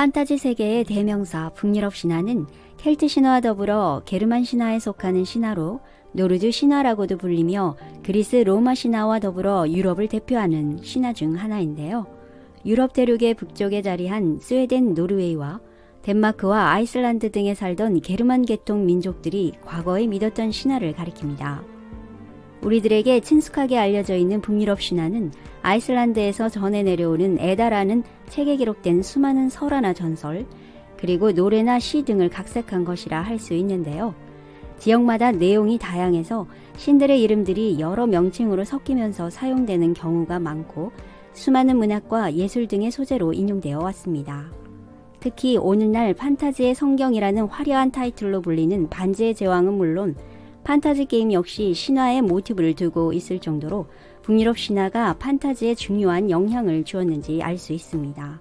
판타지 세계의 대명사 북유럽 신화는 켈트 신화와 더불어 게르만 신화에 속하는 신화로 노르드 신화라고도 불리며 그리스 로마 신화와 더불어 유럽을 대표하는 신화 중 하나인데요. 유럽 대륙의 북쪽에 자리한 스웨덴, 노르웨이와 덴마크와 아이슬란드 등에 살던 게르만 계통 민족들이 과거에 믿었던 신화를 가리킵니다. 우리들에게 친숙하게 알려져 있는 북유럽 신화는 아이슬란드에서 전해 내려오는 에다라는 책에 기록된 수많은 설화나 전설, 그리고 노래나 시 등을 각색한 것이라 할 수 있는데요. 지역마다 내용이 다양해서 신들의 이름들이 여러 명칭으로 섞이면서 사용되는 경우가 많고 수많은 문학과 예술 등의 소재로 인용되어 왔습니다. 특히 오늘날 판타지의 성경이라는 화려한 타이틀로 불리는 반지의 제왕은 물론 판타지 게임 역시 신화의 모티브를 두고 있을 정도로 북유럽 신화가 판타지에 중요한 영향을 주었는지 알 수 있습니다.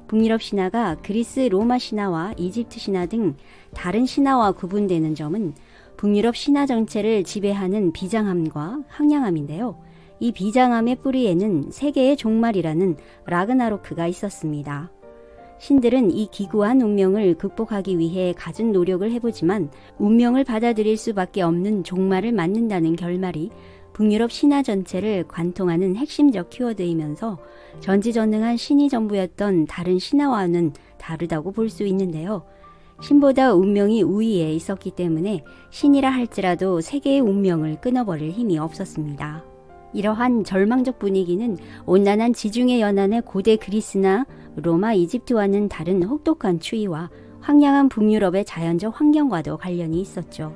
북유럽 신화가 그리스 로마 신화와 이집트 신화 등 다른 신화와 구분되는 점은 북유럽 신화 전체를 지배하는 비장함과 황량함인데요. 이 비장함의 뿌리에는 세계의 종말이라는 라그나로크가 있었습니다. 신들은 이 기구한 운명을 극복하기 위해 갖은 노력을 해보지만 운명을 받아들일 수밖에 없는 종말을 맞는다는 결말이 북유럽 신화 전체를 관통하는 핵심적 키워드이면서 전지전능한 신이 전부였던 다른 신화와는 다르다고 볼 수 있는데요. 신보다 운명이 우위에 있었기 때문에 신이라 할지라도 세계의 운명을 끊어버릴 힘이 없었습니다. 이러한 절망적 분위기는 온난한 지중해 연안의 고대 그리스나 로마, 이집트와는 다른 혹독한 추위와 황량한 북유럽의 자연적 환경과도 관련이 있었죠.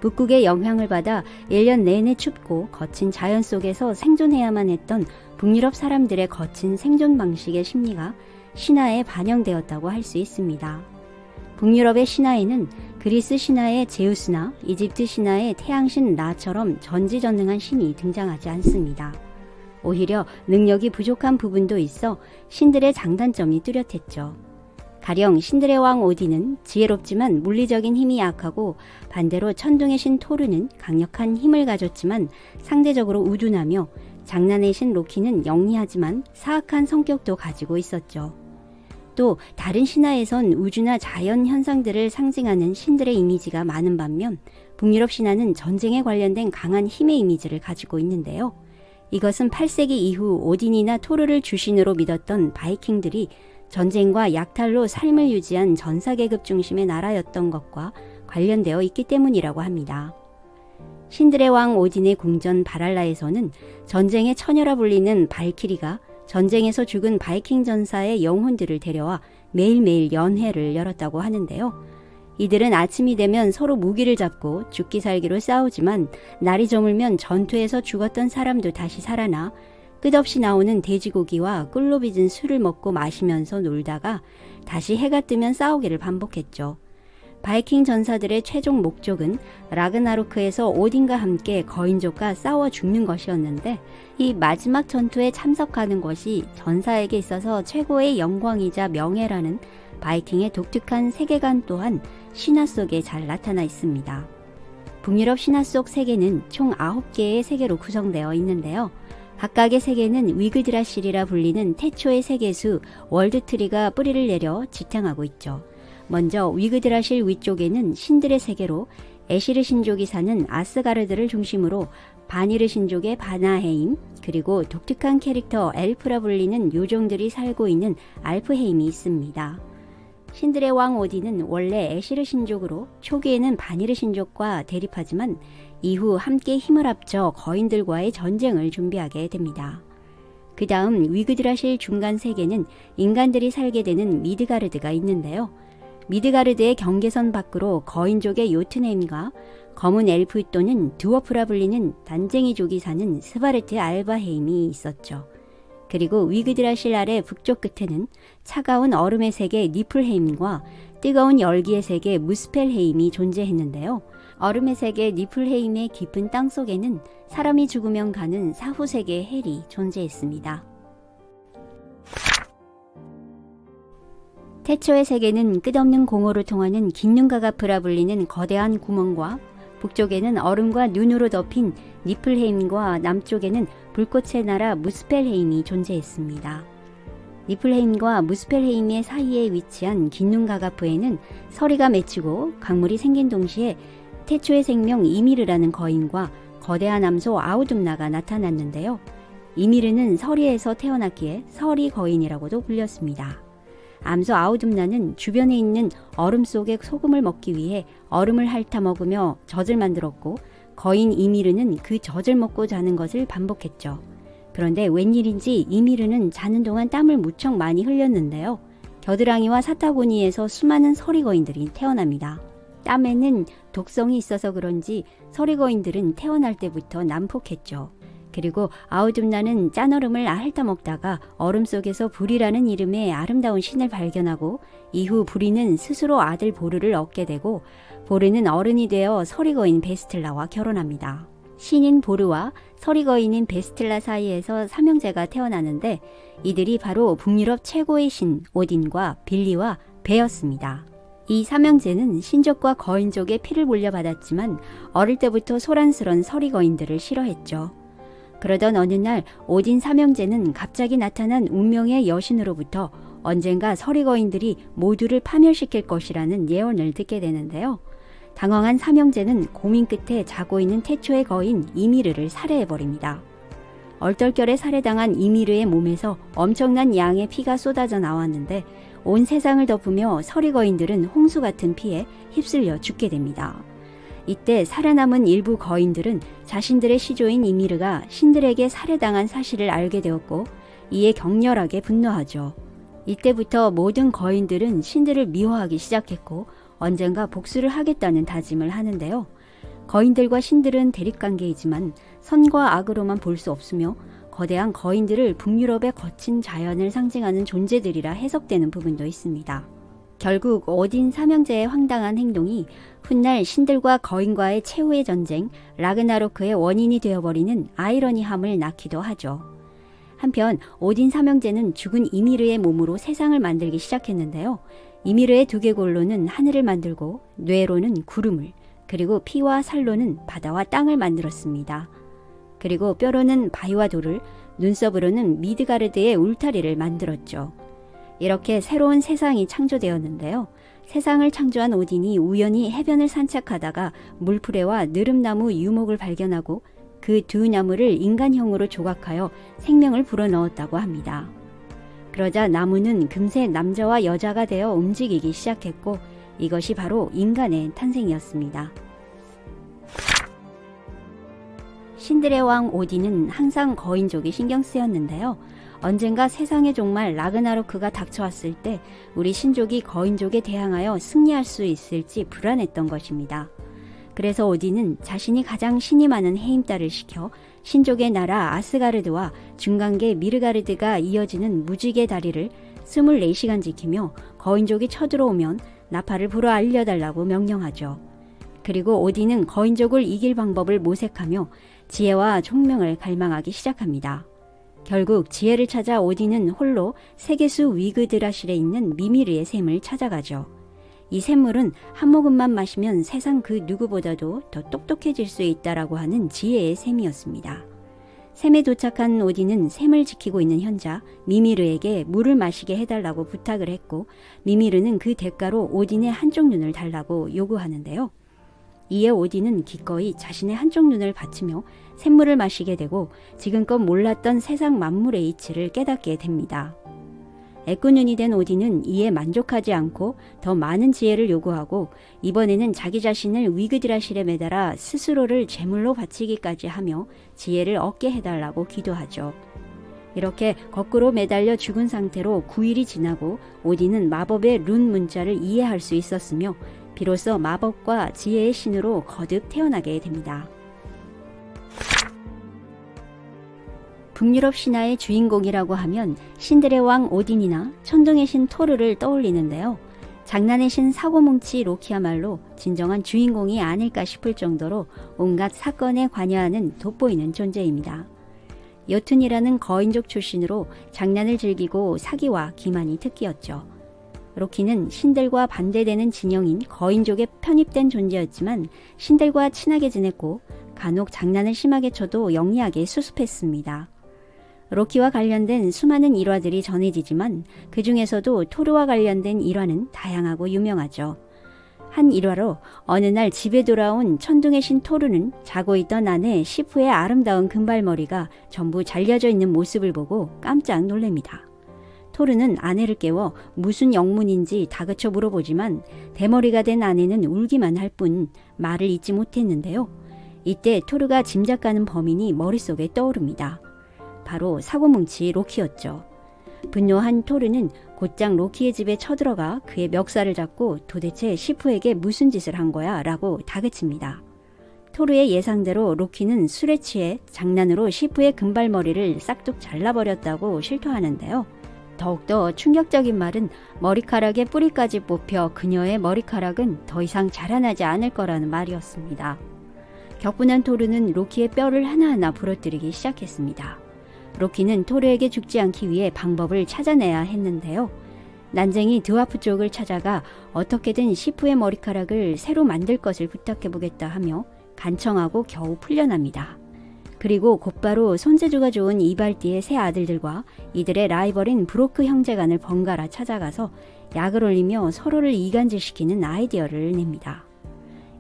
북극의 영향을 받아 1년 내내 춥고 거친 자연 속에서 생존해야만 했던 북유럽 사람들의 거친 생존 방식의 심리가 신화에 반영되었다고 할 수 있습니다. 북유럽의 신화에는 그리스 신화의 제우스나 이집트 신화의 태양신 라처럼 전지전능한 신이 등장하지 않습니다. 오히려 능력이 부족한 부분도 있어 신들의 장단점이 뚜렷했죠. 가령 신들의 왕 오딘은 지혜롭지만 물리적인 힘이 약하고 반대로 천둥의 신 토르는 강력한 힘을 가졌지만 상대적으로 우둔하며 장난의 신 로키는 영리하지만 사악한 성격도 가지고 있었죠. 또 다른 신화에선 우주나 자연 현상들을 상징하는 신들의 이미지가 많은 반면 북유럽 신화는 전쟁에 관련된 강한 힘의 이미지를 가지고 있는데요. 이것은 8세기 이후 오딘이나 토르를 주신으로 믿었던 바이킹들이 전쟁과 약탈로 삶을 유지한 전사계급 중심의 나라였던 것과 관련되어 있기 때문이라고 합니다. 신들의 왕 오딘의 궁전 바랄라에서는 전쟁의 처녀라 불리는 발키리가 전쟁에서 죽은 바이킹 전사의 영혼들을 데려와 매일매일 연회를 열었다고 하는데요. 이들은 아침이 되면 서로 무기를 잡고 죽기 살기로 싸우지만 날이 저물면 전투에서 죽었던 사람도 다시 살아나 끝없이 나오는 돼지고기와 꿀로 빚은 술을 먹고 마시면서 놀다가 다시 해가 뜨면 싸우기를 반복했죠. 바이킹 전사들의 최종 목적은 라그나로크에서 오딘과 함께 거인족과 싸워 죽는 것이었는데 이 마지막 전투에 참석하는 것이 전사에게 있어서 최고의 영광이자 명예라는 바이킹의 독특한 세계관 또한 신화 속에 잘 나타나 있습니다. 북유럽 신화 속 세계는 총 9개의 세계로 구성되어 있는데요. 각각의 세계는 위그드라실이라 불리는 태초의 세계수 월드트리가 뿌리를 내려 지탱하고 있죠. 먼저 위그드라실 위쪽에는 신들의 세계로 에시르 신족이 사는 아스가르드를 중심으로 바니르 신족의 바나헤임, 그리고 독특한 캐릭터 엘프라 불리는 요정들이 살고 있는 알프헤임이 있습니다. 신들의 왕 오딘은 원래 에시르 신족으로 초기에는 바니르 신족과 대립하지만 이후 함께 힘을 합쳐 거인들과의 전쟁을 준비하게 됩니다. 그 다음 위그드라실 중간 세계는 인간들이 살게 되는 미드가르드가 있는데요. 미드가르드의 경계선 밖으로 거인족의 요트넴과 검은 엘프 또는 드워프라 불리는 난쟁이족이 사는 스바르트 알바헤임이 있었죠. 그리고 위그드라실 아래 북쪽 끝에는 차가운 얼음의 세계 니플헤임과 뜨거운 열기의 세계 무스펠헤임이 존재했는데요. 얼음의 세계 니플헤임의 깊은 땅속에는 사람이 죽으면 가는 사후세계 헬이 존재했습니다. 태초의 세계는 끝없는 공허를 통하는 긴눈가가프라 불리는 거대한 구멍과 북쪽에는 얼음과 눈으로 덮인 니플헤임과 남쪽에는 불꽃의 나라 무스펠헤임이 존재했습니다. 니플헤임과 무스펠헤임의 사이에 위치한 긴눈가가프에는 서리가 맺히고 강물이 생긴 동시에 태초의 생명 이미르라는 거인과 거대한 암소 아우둠나가 나타났는데요. 이미르는 서리에서 태어났기에 서리 거인이라고도 불렸습니다. 암소 아우둠나는 주변에 있는 얼음 속에 소금을 먹기 위해 얼음을 핥아 먹으며 젖을 만들었고, 거인 이미르는 그 젖을 먹고 자는 것을 반복했죠. 그런데 웬일인지 이미르는 자는 동안 땀을 무척 많이 흘렸는데요. 겨드랑이와 사타구니에서 수많은 서리거인들이 태어납니다. 땀에는 독성이 있어서 그런지 서리거인들은 태어날 때부터 난폭했죠. 그리고 아우둠나는 짠얼음을 핥아 먹다가 얼음 속에서 불이라는 이름의 아름다운 신을 발견하고, 이후 불이는 스스로 아들 보르를 얻게 되고, 보르는 어른이 되어 서리거인 베스틀라와 결혼합니다. 신인 보르와 서리거인인 베스틀라 사이에서 삼형제가 태어나는데, 이들이 바로 북유럽 최고의 신 오딘과 빌리와 베였습니다. 이 삼형제는 신족과 거인족의 피를 물려받았지만 어릴 때부터 소란스런 서리거인들을 싫어했죠. 그러던 어느 날 오딘 삼형제는 갑자기 나타난 운명의 여신으로부터 언젠가 서리거인들이 모두를 파멸시킬 것이라는 예언을 듣게 되는데요. 당황한 삼형제는 고민 끝에 자고 있는 태초의 거인 이미르를 살해해버립니다. 얼떨결에 살해당한 이미르의 몸에서 엄청난 양의 피가 쏟아져 나왔는데, 온 세상을 덮으며 서리거인들은 홍수 같은 피에 휩쓸려 죽게 됩니다. 이때 살아남은 일부 거인들은 자신들의 시조인 이미르가 신들에게 살해당한 사실을 알게 되었고, 이에 격렬하게 분노하죠. 이때부터 모든 거인들은 신들을 미워하기 시작했고, 언젠가 복수를 하겠다는 다짐을 하는데요. 거인들과 신들은 대립관계이지만 선과 악으로만 볼 수 없으며, 거대한 거인들을 북유럽의 거친 자연을 상징하는 존재들이라 해석되는 부분도 있습니다. 결국 오딘 삼형제의 황당한 행동이 훗날 신들과 거인과의 최후의 전쟁 라그나로크의 원인이 되어버리는 아이러니함을 낳기도 하죠. 한편 오딘 삼형제는 죽은 이미르의 몸으로 세상을 만들기 시작했는데요. 이미르의 두개골로는 하늘을 만들고, 뇌로는 구름을, 그리고 피와 살로는 바다와 땅을 만들었습니다. 그리고 뼈로는 바위와 돌을, 눈썹으로는 미드가르드의 울타리를 만들었죠. 이렇게 새로운 세상이 창조되었는데요. 세상을 창조한 오딘이 우연히 해변을 산책하다가 물풀레와 느릅나무 유목을 발견하고 그 두 나무를 인간형으로 조각하여 생명을 불어넣었다고 합니다. 그러자 나무는 금세 남자와 여자가 되어 움직이기 시작했고, 이것이 바로 인간의 탄생이었습니다. 신들의 왕 오딘은 항상 거인족이 신경 쓰였는데요. 언젠가 세상의 종말 라그나로크가 닥쳐왔을 때 우리 신족이 거인족에 대항하여 승리할 수 있을지 불안했던 것입니다. 그래서 오딘은 자신이 가장 신이 많은 헤임달을 시켜 신족의 나라 아스가르드와 중간계 미르가르드가 이어지는 무지개 다리를 24시간 지키며 거인족이 쳐들어오면 나팔을 불어 알려달라고 명령하죠. 그리고 오딘은 거인족을 이길 방법을 모색하며 지혜와 총명을 갈망하기 시작합니다. 결국 지혜를 찾아 오딘은 홀로 세계수 위그드라실에 있는 미미르의 샘을 찾아가죠. 이 샘물은 한 모금만 마시면 세상 그 누구보다도 더 똑똑해질 수 있다라고 하는 지혜의 샘이었습니다. 샘에 도착한 오딘은 샘을 지키고 있는 현자 미미르에게 물을 마시게 해달라고 부탁을 했고, 미미르는 그 대가로 오딘의 한쪽 눈을 달라고 요구하는데요. 이에 오딘은 기꺼이 자신의 한쪽 눈을 바치며 샘물을 마시게 되고 지금껏 몰랐던 세상 만물의 이치를 깨닫게 됩니다. 애꾸눈이 된 오딘은 이에 만족하지 않고 더 많은 지혜를 요구하고, 이번에는 자기 자신을 위그드라실에 매달아 스스로를 제물로 바치기까지 하며 지혜를 얻게 해달라고 기도하죠. 이렇게 거꾸로 매달려 죽은 상태로 9일이 지나고 오딘은 마법의 룬 문자를 이해할 수 있었으며 비로소 마법과 지혜의 신으로 거듭 태어나게 됩니다. 북유럽 신화의 주인공이라고 하면 신들의 왕 오딘이나 천둥의 신 토르를 떠올리는데요. 장난의 신 사고뭉치 로키야말로 진정한 주인공이 아닐까 싶을 정도로 온갖 사건에 관여하는 돋보이는 존재입니다. 여툰이라는 거인족 출신으로 장난을 즐기고 사기와 기만이 특기였죠. 로키는 신들과 반대되는 진영인 거인족에 편입된 존재였지만 신들과 친하게 지냈고 간혹 장난을 심하게 쳐도 영리하게 수습했습니다. 로키와 관련된 수많은 일화들이 전해지지만 그 중에서도 토르와 관련된 일화는 다양하고 유명하죠. 한 일화로 어느 날 집에 돌아온 천둥의 신 토르는 자고 있던 아내 시프의 아름다운 금발머리가 전부 잘려져 있는 모습을 보고 깜짝 놀랍니다. 토르는 아내를 깨워 무슨 영문인지 다그쳐 물어보지만 대머리가 된 아내는 울기만 할 뿐 말을 잇지 못했는데요. 이때 토르가 짐작가는 범인이 머릿속에 떠오릅니다. 바로 사고뭉치 로키였죠. 분노한 토르는 곧장 로키의 집에 쳐들어가 그의 멱살을 잡고 도대체 시프에게 무슨 짓을 한 거야? 라고 다그칩니다. 토르의 예상대로 로키는 술에 취해 장난으로 시프의 금발머리를 싹둑 잘라버렸다고 실토하는데요. 더욱더 충격적인 말은 머리카락의 뿌리까지 뽑혀 그녀의 머리카락은 더 이상 자라나지 않을 거라는 말이었습니다. 격분한 토르는 로키의 뼈를 하나하나 부러뜨리기 시작했습니다. 로키는 토르에게 죽지 않기 위해 방법을 찾아내야 했는데요. 난쟁이 드와프 쪽을 찾아가 어떻게든 시프의 머리카락을 새로 만들 것을 부탁해보겠다 하며 간청하고 겨우 풀려납니다. 그리고 곧바로 손재주가 좋은 이발디의 세 아들들과 이들의 라이벌인 브로크 형제간을 번갈아 찾아가서 약을 올리며 서로를 이간질시키는 아이디어를 냅니다.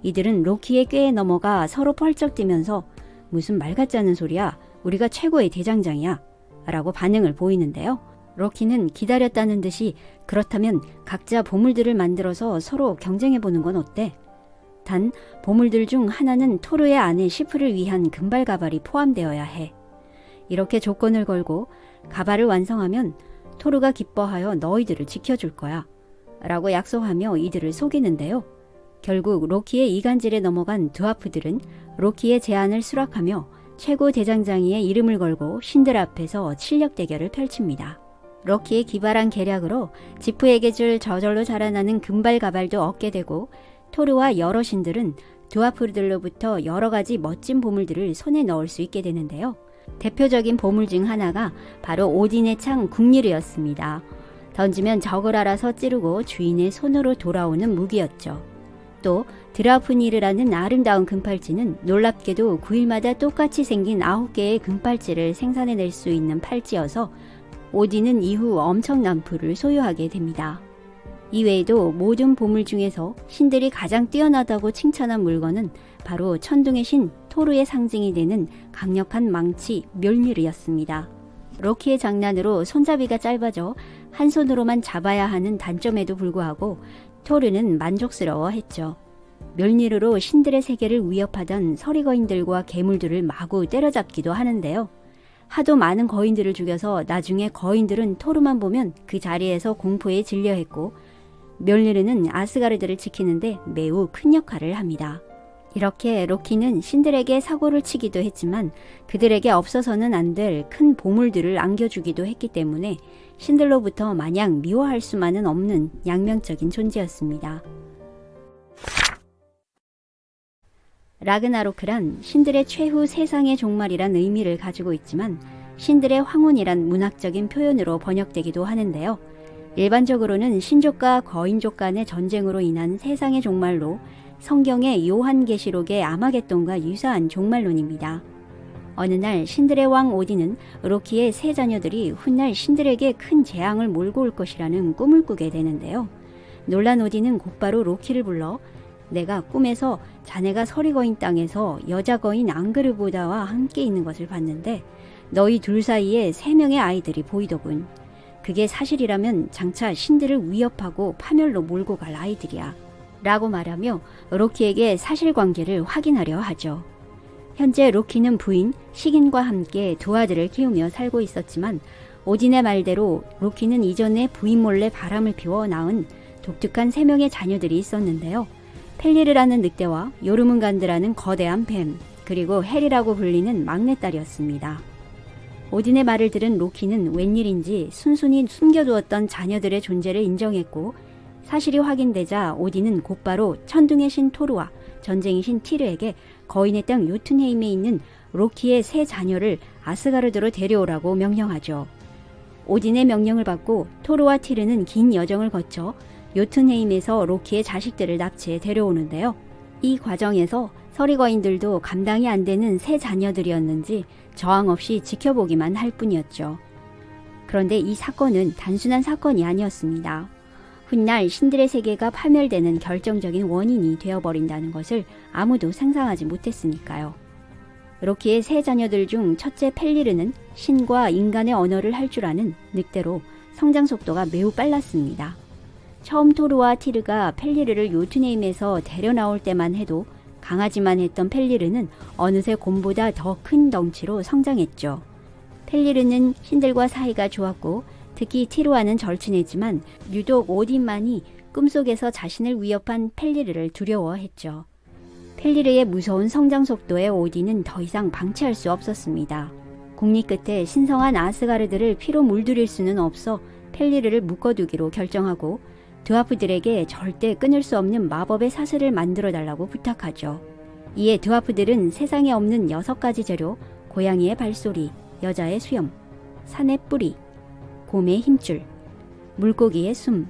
이들은 로키의 꾀에 넘어가 서로 펄쩍 뛰면서 무슨 말 같지 않은 소리야, 우리가 최고의 대장장이야 라고 반응을 보이는데요. 로키는 기다렸다는 듯이 그렇다면 각자 보물들을 만들어서 서로 경쟁해보는 건 어때? 단 보물들 중 하나는 토르의 아내 시프를 위한 금발 가발이 포함되어야 해. 이렇게 조건을 걸고 가발을 완성하면 토르가 기뻐하여 너희들을 지켜줄 거야 라고 약속하며 이들을 속이는데요. 결국 로키의 이간질에 넘어간 드와프들은 로키의 제안을 수락하며 최고 대장장이의 이름을 걸고 신들 앞에서 실력 대결을 펼칩니다. 로키의 기발한 계략으로 지프에게 줄 저절로 자라나는 금발 가발도 얻게 되고 토르와 여러 신들은 드와프들로부터 여러 가지 멋진 보물들을 손에 넣을 수 있게 되는데요. 대표적인 보물 중 하나가 바로 오딘의 창 궁리르였습니다. 던지면 적을 알아서 찌르고 주인의 손으로 돌아오는 무기였죠. 또 드라프니르라는 아름다운 금팔찌는 놀랍게도 9일마다 똑같이 생긴 9개의 금팔찌를 생산해낼 수 있는 팔찌여서 오딘은 이후 엄청난 부를 소유하게 됩니다. 이외에도 모든 보물 중에서 신들이 가장 뛰어나다고 칭찬한 물건은 바로 천둥의 신 토르의 상징이 되는 강력한 망치 멸미르였습니다. 로키의 장난으로 손잡이가 짧아져 한 손으로만 잡아야 하는 단점에도 불구하고 토르는 만족스러워했죠. 멸미르로 신들의 세계를 위협하던 서리거인들과 괴물들을 마구 때려잡기도 하는데요. 하도 많은 거인들을 죽여서 나중에 거인들은 토르만 보면 그 자리에서 공포에 질려했고 멸리르는 아스가르드를 지키는데 매우 큰 역할을 합니다. 이렇게 로키는 신들에게 사고를 치기도 했지만 그들에게 없어서는 안 될 큰 보물들을 안겨주기도 했기 때문에 신들로부터 마냥 미워할 수만은 없는 양면적인 존재였습니다. 라그나로크란 신들의 최후 세상의 종말이란 의미를 가지고 있지만 신들의 황혼이란 문학적인 표현으로 번역되기도 하는데요. 일반적으로는 신족과 거인족 간의 전쟁으로 인한 세상의 종말로 성경의 요한계시록의 아마겟돈과 유사한 종말론입니다. 어느 날 신들의 왕 오딘은 로키의 세 자녀들이 훗날 신들에게 큰 재앙을 몰고 올 것이라는 꿈을 꾸게 되는데요. 놀란 오딘은 곧바로 로키를 불러 내가 꿈에서 자네가 서리거인 땅에서 여자 거인 앙그르보다와 함께 있는 것을 봤는데 너희 둘 사이에 3명의 아이들이 보이더군. 그게 사실이라면 장차 신들을 위협하고 파멸로 몰고 갈 아이들이야 라고 말하며 로키에게 사실관계를 확인하려 하죠. 현재 로키는 부인 시긴과 함께 두 아들을 키우며 살고 있었지만 오딘의 말대로 로키는 이전에 부인 몰래 바람을 피워 낳은 독특한 3명의 자녀들이 있었는데요. 펠리르라는 늑대와 요르문간드라는 거대한 뱀, 그리고 헬이라고 불리는 막내딸이었습니다. 오딘의 말을 들은 로키는 웬일인지 순순히 숨겨두었던 자녀들의 존재를 인정했고 사실이 확인되자 오딘은 곧바로 천둥의 신 토르와 전쟁의 신 티르에게 거인의 땅 요툰헤임에 있는 로키의 세 자녀를 아스가르드로 데려오라고 명령하죠. 오딘의 명령을 받고 토르와 티르는 긴 여정을 거쳐 요툰헤임에서 로키의 자식들을 납치해 데려오는데요. 이 과정에서 서리거인들도 감당이 안 되는 세 자녀들이었는지 저항 없이 지켜보기만 할 뿐이었죠. 그런데 이 사건은 단순한 사건이 아니었습니다. 훗날 신들의 세계가 파멸되는 결정적인 원인이 되어버린다는 것을 아무도 상상하지 못했으니까요. 로키의 세 자녀들 중 첫째 펠리르는 신과 인간의 언어를 할 줄 아는 늑대로 성장 속도가 매우 빨랐습니다. 처음 토르와 티르가 펠리르를 요트네임에서 데려나올 때만 해도 강아지만 했던 펠리르는 어느새 곰보다 더 큰 덩치로 성장했죠. 펠리르는 신들과 사이가 좋았고 특히 티르와는 절친했지만 유독 오딘만이 꿈속에서 자신을 위협한 펠리르를 두려워했죠. 펠리르의 무서운 성장 속도에 오딘은 더 이상 방치할 수 없었습니다. 공리 끝에 신성한 아스가르드를 피로 물들일 수는 없어 펠리르를 묶어두기로 결정하고 드와프들에게 절대 끊을 수 없는 마법의 사슬을 만들어달라고 부탁하죠. 이에 드와프들은 세상에 없는 6가지 재료, 고양이의 발소리, 여자의 수염, 산의 뿌리, 곰의 힘줄, 물고기의 숨,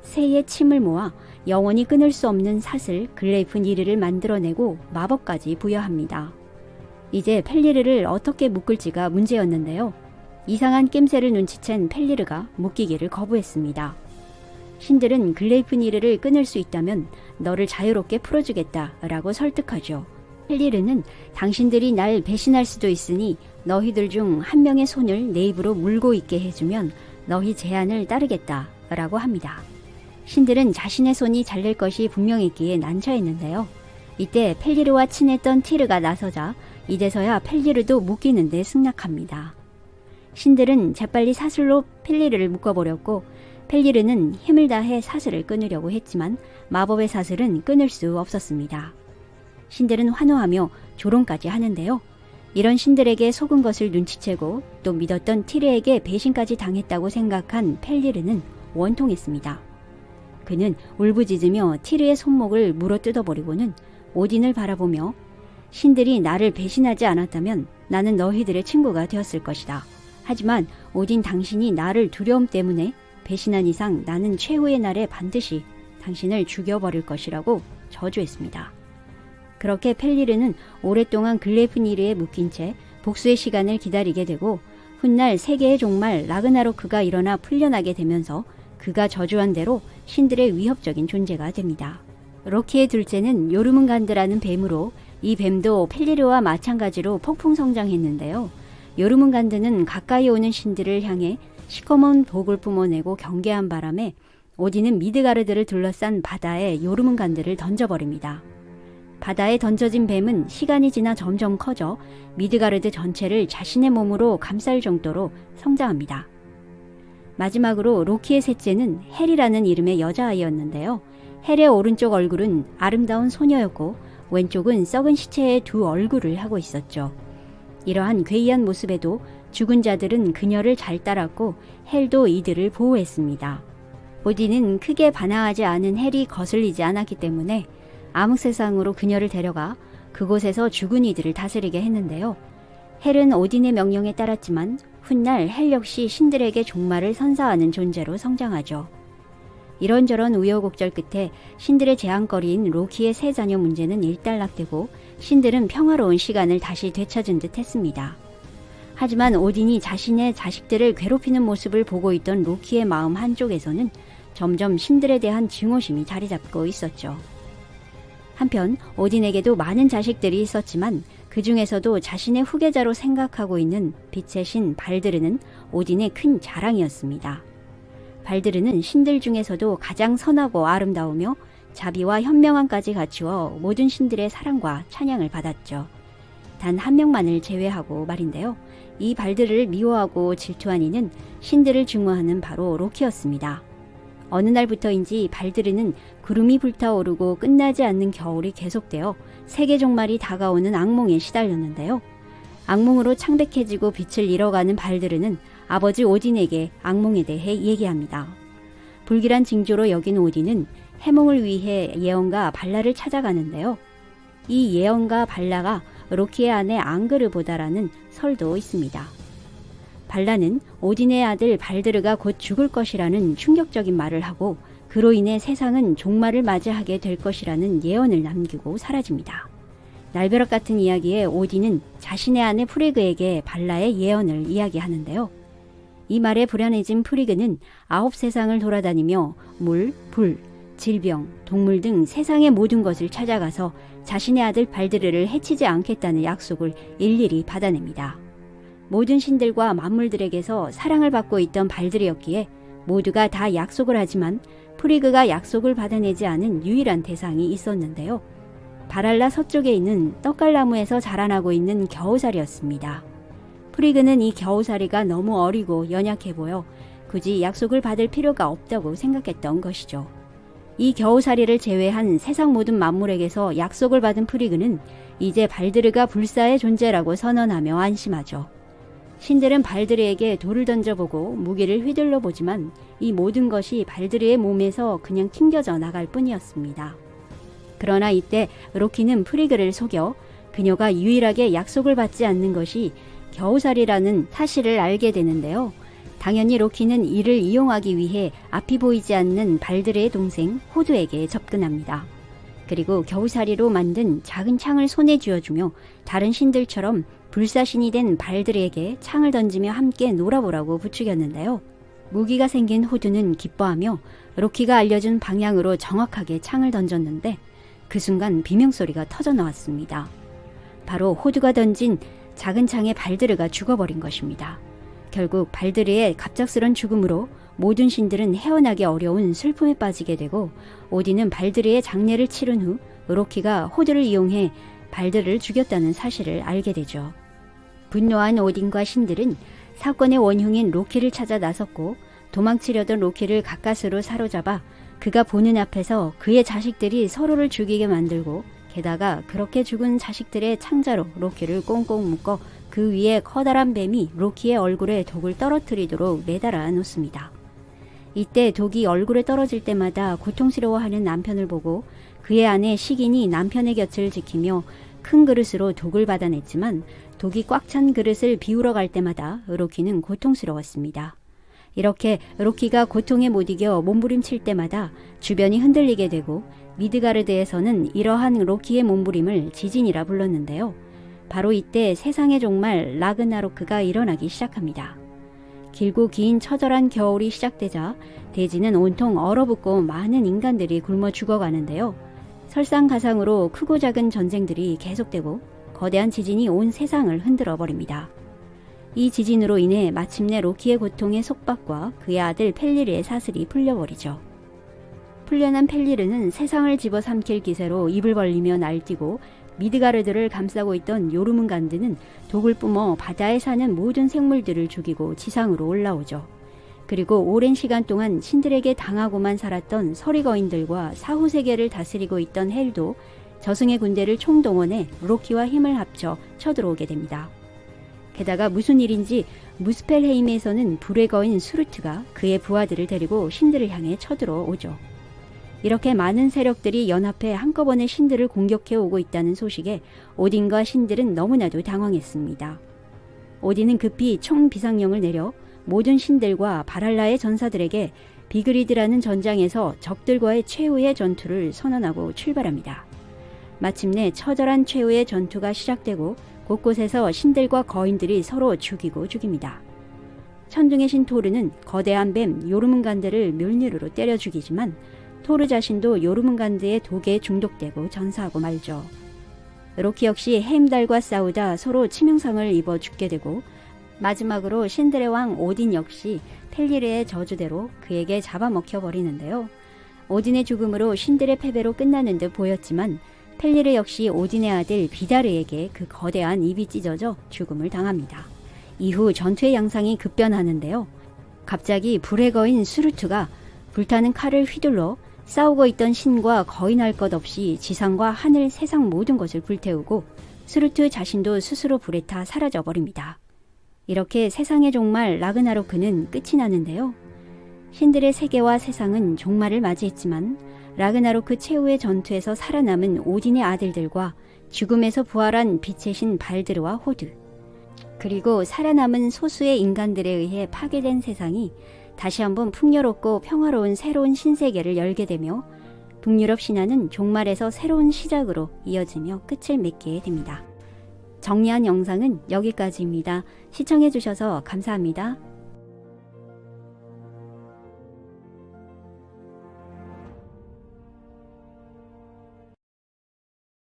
새의 침을 모아 영원히 끊을 수 없는 사슬 글레이프니르를 만들어내고 마법까지 부여합니다. 이제 펠리르를 어떻게 묶을지가 문제였는데요. 이상한 낌새를 눈치챈 펠리르가 묶이기를 거부했습니다. 신들은 글레이프니르를 끊을 수 있다면 너를 자유롭게 풀어주겠다 라고 설득하죠. 펠리르는 당신들이 날 배신할 수도 있으니 너희들 중 한 명의 손을 내 입으로 물고 있게 해주면 너희 제안을 따르겠다 라고 합니다. 신들은 자신의 손이 잘릴 것이 분명했기에 난처했는데요. 이때 펠리르와 친했던 티르가 나서자 이제서야 펠리르도 묶이는데 승낙합니다. 신들은 재빨리 사슬로 펠리르를 묶어버렸고 펠리르는 힘을 다해 사슬을 끊으려고 했지만 마법의 사슬은 끊을 수 없었습니다. 신들은 환호하며 조롱까지 하는데요. 이런 신들에게 속은 것을 눈치채고 또 믿었던 티르에게 배신까지 당했다고 생각한 펠리르는 원통했습니다. 그는 울부짖으며 티르의 손목을 물어 뜯어버리고는 오딘을 바라보며 신들이 나를 배신하지 않았다면 나는 너희들의 친구가 되었을 것이다. 하지만 오딘 당신이 나를 두려움 때문에 배신한 이상 나는 최후의 날에 반드시 당신을 죽여버릴 것이라고 저주했습니다. 그렇게 펠리르는 오랫동안 글레이프니르에 묶인 채 복수의 시간을 기다리게 되고 훗날 세계의 종말 라그나로크가 일어나 풀려나게 되면서 그가 저주한 대로 신들의 위협적인 존재가 됩니다. 로키의 둘째는 요르문간드라는 뱀으로 이 뱀도 펠리르와 마찬가지로 폭풍 성장했는데요. 요르문간드는 가까이 오는 신들을 향해 시커먼 독을 뿜어내고 경계한 바람에 오딘은 미드가르드를 둘러싼 바다에 요르문간드를 던져버립니다. 바다에 던져진 뱀은 시간이 지나 점점 커져 미드가르드 전체를 자신의 몸으로 감쌀 정도로 성장합니다. 마지막으로 로키의 셋째는 헬이라는 이름의 여자아이였는데요. 헬의 오른쪽 얼굴은 아름다운 소녀였고 왼쪽은 썩은 시체의 두 얼굴을 하고 있었죠. 이러한 괴이한 모습에도 죽은 자들은 그녀를 잘 따랐고 헬도 이들을 보호했습니다. 오딘은 크게 반항하지 않은 헬이 거슬리지 않았기 때문에 암흑세상으로 그녀를 데려가 그곳에서 죽은 이들을 다스리게 했는데요. 헬은 오딘의 명령에 따랐지만 훗날 헬 역시 신들에게 종말을 선사하는 존재로 성장하죠. 이런저런 우여곡절 끝에 신들의 재앙거리인 로키의 세 자녀 문제는 일단락되고 신들은 평화로운 시간을 다시 되찾은 듯 했습니다. 하지만 오딘이 자신의 자식들을 괴롭히는 모습을 보고 있던 로키의 마음 한쪽에서는 점점 신들에 대한 증오심이 자리 잡고 있었죠. 한편 오딘에게도 많은 자식들이 있었지만 그 중에서도 자신의 후계자로 생각하고 있는 빛의 신 발드르는 오딘의 큰 자랑이었습니다. 발드르는 신들 중에서도 가장 선하고 아름다우며 자비와 현명함까지 갖추어 모든 신들의 사랑과 찬양을 받았죠. 단 한 명만을 제외하고 말인데요. 이 발드르를 미워하고 질투한 이는 신들을 증오하는 바로 로키였습니다. 어느 날부터인지 발드르는 구름이 불타오르고 끝나지 않는 겨울이 계속되어 세계 종말이 다가오는 악몽에 시달렸는데요. 악몽으로 창백해지고 빛을 잃어가는 발드르는 아버지 오딘에게 악몽에 대해 얘기합니다. 불길한 징조로 여긴 오딘은 해몽을 위해 예언가 발라를 찾아가는데요. 이 예언가 발라가 로키의 아내 앙그르보다라는 설도 있습니다. 발라는 오딘의 아들 발드르가 곧 죽을 것이라는 충격적인 말을 하고 그로 인해 세상은 종말을 맞이하게 될 것이라는 예언을 남기고 사라집니다. 날벼락 같은 이야기에 오딘은 자신의 아내 프리그에게 발라의 예언을 이야기하는데요. 이 말에 불안해진 프리그는 9세상을 돌아다니며 물, 불, 질병, 동물 등 세상의 모든 것을 찾아가서 자신의 아들 발드르를 해치지 않겠다는 약속을 일일이 받아냅니다. 모든 신들과 만물들에게서 사랑을 받고 있던 발드르였기에 모두가 다 약속을 하지만 프리그가 약속을 받아내지 않은 유일한 대상이 있었는데요. 바랄라 서쪽에 있는 떡갈나무에서 자라나고 있는 겨우살이였습니다. 프리그는 이 겨우살이가 너무 어리고 연약해 보여 굳이 약속을 받을 필요가 없다고 생각했던 것이죠. 이 겨우살이를 제외한 세상 모든 만물에게서 약속을 받은 프리그는 이제 발드르가 불사의 존재라고 선언하며 안심하죠. 신들은 발드르에게 돌을 던져보고 무기를 휘둘러 보지만 이 모든 것이 발드르의 몸에서 그냥 튕겨져 나갈 뿐이었습니다. 그러나 이때 로키는 프리그를 속여 그녀가 유일하게 약속을 받지 않는 것이 겨우살이라는 사실을 알게 되는데요. 당연히 로키는 이를 이용하기 위해 앞이 보이지 않는 발드르의 동생 호두에게 접근합니다. 그리고 겨우살이로 만든 작은 창을 손에 쥐어주며 다른 신들처럼 불사신이 된 발드르에게 창을 던지며 함께 놀아보라고 부추겼는데요. 무기가 생긴 호두는 기뻐하며 로키가 알려준 방향으로 정확하게 창을 던졌는데 그 순간 비명소리가 터져나왔습니다. 바로 호두가 던진 작은 창에 발드르가 죽어버린 것입니다. 결국 발드르의 갑작스런 죽음으로 모든 신들은 헤어나기 어려운 슬픔에 빠지게 되고 오딘은 발드르의 장례를 치른 후 로키가 호두를 이용해 발드르를 죽였다는 사실을 알게 되죠. 분노한 오딘과 신들은 사건의 원흉인 로키를 찾아 나섰고 도망치려던 로키를 가까스로 사로잡아 그가 보는 앞에서 그의 자식들이 서로를 죽이게 만들고 게다가 그렇게 죽은 자식들의 창자로 로키를 꽁꽁 묶어 그 위에 커다란 뱀이 로키의 얼굴에 독을 떨어뜨리도록 매달아 놓습니다. 이때 독이 얼굴에 떨어질 때마다 고통스러워하는 남편을 보고 그의 아내 시긴이 남편의 곁을 지키며 큰 그릇으로 독을 받아냈지만 독이 꽉 찬 그릇을 비우러 갈 때마다 로키는 고통스러웠습니다. 이렇게 로키가 고통에 못 이겨 몸부림칠 때마다 주변이 흔들리게 되고 미드가르드에서는 이러한 로키의 몸부림을 지진이라 불렀는데요. 바로 이때 세상의 종말 라그나로크가 일어나기 시작합니다. 길고 긴 처절한 겨울이 시작되자 대지는 온통 얼어붙고 많은 인간들이 굶어 죽어가는데요. 설상가상으로 크고 작은 전쟁들이 계속되고 거대한 지진이 온 세상을 흔들어 버립니다. 이 지진으로 인해 마침내 로키의 고통의 속박과 그의 아들 펠리르의 사슬이 풀려버리죠. 풀려난 펠리르는 세상을 집어삼킬 기세로 입을 벌리며 날뛰고 미드가르드를 감싸고 있던 요르문간드는 독을 뿜어 바다에 사는 모든 생물들을 죽이고 지상으로 올라오죠. 그리고 오랜 시간 동안 신들에게 당하고만 살았던 서리거인들과 사후세계를 다스리고 있던 헬도 저승의 군대를 총동원해 로키와 힘을 합쳐 쳐들어오게 됩니다. 게다가 무슨 일인지 무스펠헤임에서는 불의 거인 수르트가 그의 부하들을 데리고 신들을 향해 쳐들어오죠. 이렇게 많은 세력들이 연합해 한꺼번에 신들을 공격해 오고 있다는 소식에 오딘과 신들은 너무나도 당황했습니다. 오딘은 급히 총비상령을 내려 모든 신들과 바랄라의 전사들에게 비그리드라는 전장에서 적들과의 최후의 전투를 선언하고 출발합니다. 마침내 처절한 최후의 전투가 시작되고 곳곳에서 신들과 거인들이 서로 죽이고 죽입니다. 천둥의 신 토르는 거대한 뱀 요르문간드를 멸류로 때려 죽이지만 토르 자신도 요르문간드의 독에 중독되고 전사하고 말죠. 로키 역시 헤임달과 싸우다 서로 치명상을 입어 죽게 되고 마지막으로 신들의 왕 오딘 역시 펠리르의 저주대로 그에게 잡아먹혀버리는데요. 오딘의 죽음으로 신들의 패배로 끝나는 듯 보였지만 펠리르 역시 오딘의 아들 비다르에게 그 거대한 입이 찢어져 죽음을 당합니다. 이후 전투의 양상이 급변하는데요. 갑자기 불의 거인 수르트가 불타는 칼을 휘둘러 싸우고 있던 신과 거인 할 것 없이 지상과 하늘 세상 모든 것을 불태우고 수르트 자신도 스스로 불에 타 사라져버립니다. 이렇게 세상의 종말 라그나로크는 끝이 나는데요. 신들의 세계와 세상은 종말을 맞이했지만 라그나로크 최후의 전투에서 살아남은 오딘의 아들들과 죽음에서 부활한 빛의 신 발드르와 호드, 그리고 살아남은 소수의 인간들에 의해 파괴된 세상이 다시 한번 풍요롭고 평화로운 새로운 신세계를 열게 되며 북유럽 신화는 종말에서 새로운 시작으로 이어지며 끝을 맺게 됩니다. 정리한 영상은 여기까지입니다. 시청해주셔서 감사합니다.